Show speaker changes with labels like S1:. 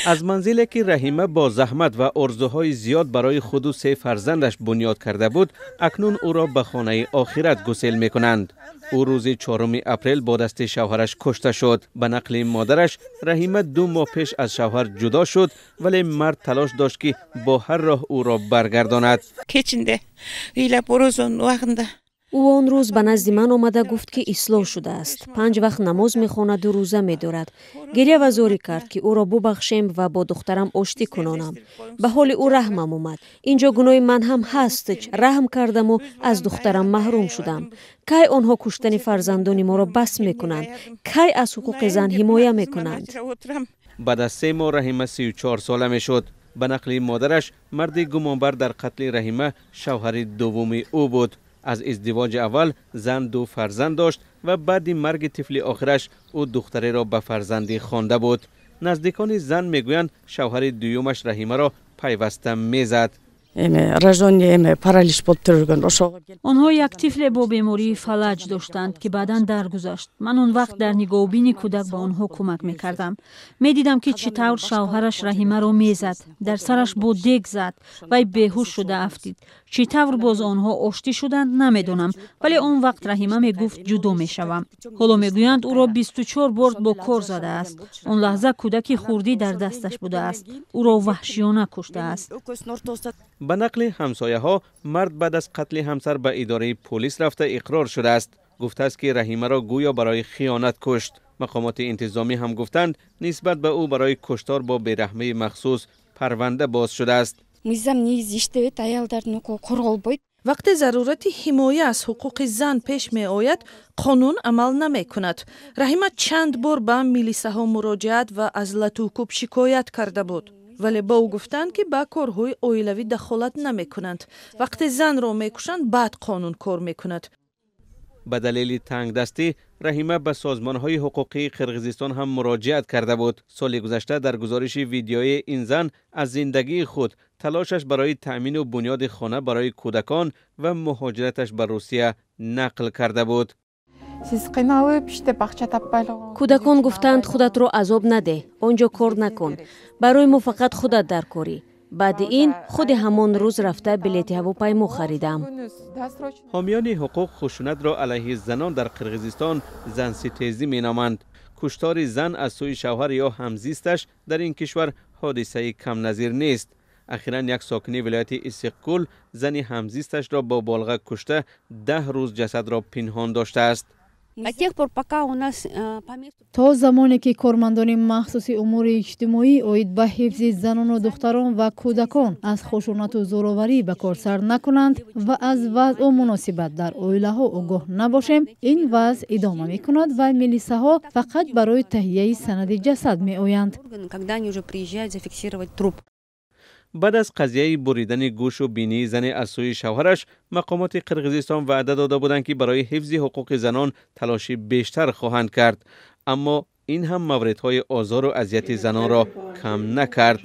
S1: از منزلی که رحیمه با زحمت و آرزوهای زیاد برای خود و 3 فرزندش بنیاد کرده بود، اکنون او را به خانه آخرت گسیل میکنند. او روز 4 اپریل با دست شوهرش کشته شد. به نقل مادرش، رحیمه 2 ماه پیش از شوهر جدا شد، ولی مرد تلاش داشت که با هر راه او را برگرداند.
S2: او آن روز به نزد من آمده گفت که اصلاح شده است. 5 وقت نماز میخواند و روزه میدارد. گریه و زاری کرد که او را ببخشیم و با دخترم آشتی کنانم. به حال او رحمم اومد. اینجا گناه من هم هست. رحم کردم و از دخترم محروم شدم. کی آنها کشتن فرزندان ما را بس میکنند؟ کی از حقوق زن حمایت میکنند؟
S1: بعد از 3 ماه رحیمه 34 ساله میشد. به نقل مادرش، مرد گمانبر در قتل رحیمه شوهر دوم او بود. از ازدواج اول زن 2 فرزند داشت و بعد مرگ طفل آخرش او دختری را به فرزندی خوانده بود. نزدیکان زن میگویند شوهر دومش رحیمه را پیوسته میزد.
S3: آنها یک طفل با بیماری فلج داشتند که بعداً درگذشت. من اون وقت در نگاهبین کودک به آنها کمک میکردم. میدیدم که چطور شوهرش رحیمه را میزد، در سرش با دیگ زد و بیهوش شده افتید. چطور باز آنها آشتی شدند نمیدونم، ولی اون وقت رحیمه میگفت جدا میشوم. حالا میگویند او را 24 بار با کار زده است. اون لحظه کودک خردی در دستش بوده است. او را وحشیانه کشته است.
S1: به نقل همسایه ها، مرد بعد از قتل همسر به اداره پلیس رفته اقرار شده است. گفته است که رحیمه را گویا برای خیانت کشت. مقامات انتظامی هم گفتند نسبت به او برای کشتار با بیرحمی مخصوص پرونده باز شده است.
S4: وقتی ضرورت حمایت از حقوق زن پیش می آید، قانون عمل نمی کند. رحیمه چند بار به میلیسه ها مراجعت و از لطوکوب شکایت کرده بود. ولی با او گفتند که با کارهای اویلوی دخالت نمی کنند. وقتی زن را می کشند بعد قانون کار می کند.
S1: به دلیل تنگ دستی، رحیمه به سازمانهای حقوقی قرقیزستان هم مراجعت کرده بود. سال گذشته در گزارش ویدیویی این زن از زندگی خود، تلاشش برای تأمین و بنیاد خانه برای کودکان و مهاجرتش به روسیه نقل کرده بود.
S2: کودکان گفتند خودت رو عذاب نده، آنجا کار نکن، برای ما فقط خودت در کاری. بعد این خود همان روز رفته بلیط هواپیما خریدم.
S1: حامیان حقوق خشونت را علیه زنان در قرقیزستان زن ستیزی مینامند. کشتار زن از سوی شوهر یا همزیستش در این کشور حادثه کم نظیر نیست. اخیراً یک ساکن ولایت اسیقکول زن همزیستش را با بالغه کشته 10 روز جسد را پنهان داشته است.
S5: تا زمانی که کارمندان مخصوص امور اجتماعی اوید به حفظ زنان و دختران و کودکان از خشونت و زورآوری به کار سر نکنند و از وضع و مناسبت در عائله ها آگاه نباشیم، این وضع ادامه می کند و میلیسه ها فقط برای تهیه سند جسد می آیند.
S1: بعد از قضیه بریدن گوش و بینی زن از سوی شوهرش، مقامات قرقیزستان وعده داده بودند که برای حفظ حقوق زنان تلاش بیشتر خواهند کرد، اما این هم موردهای آزار و اذیت زنان را کم نکرد.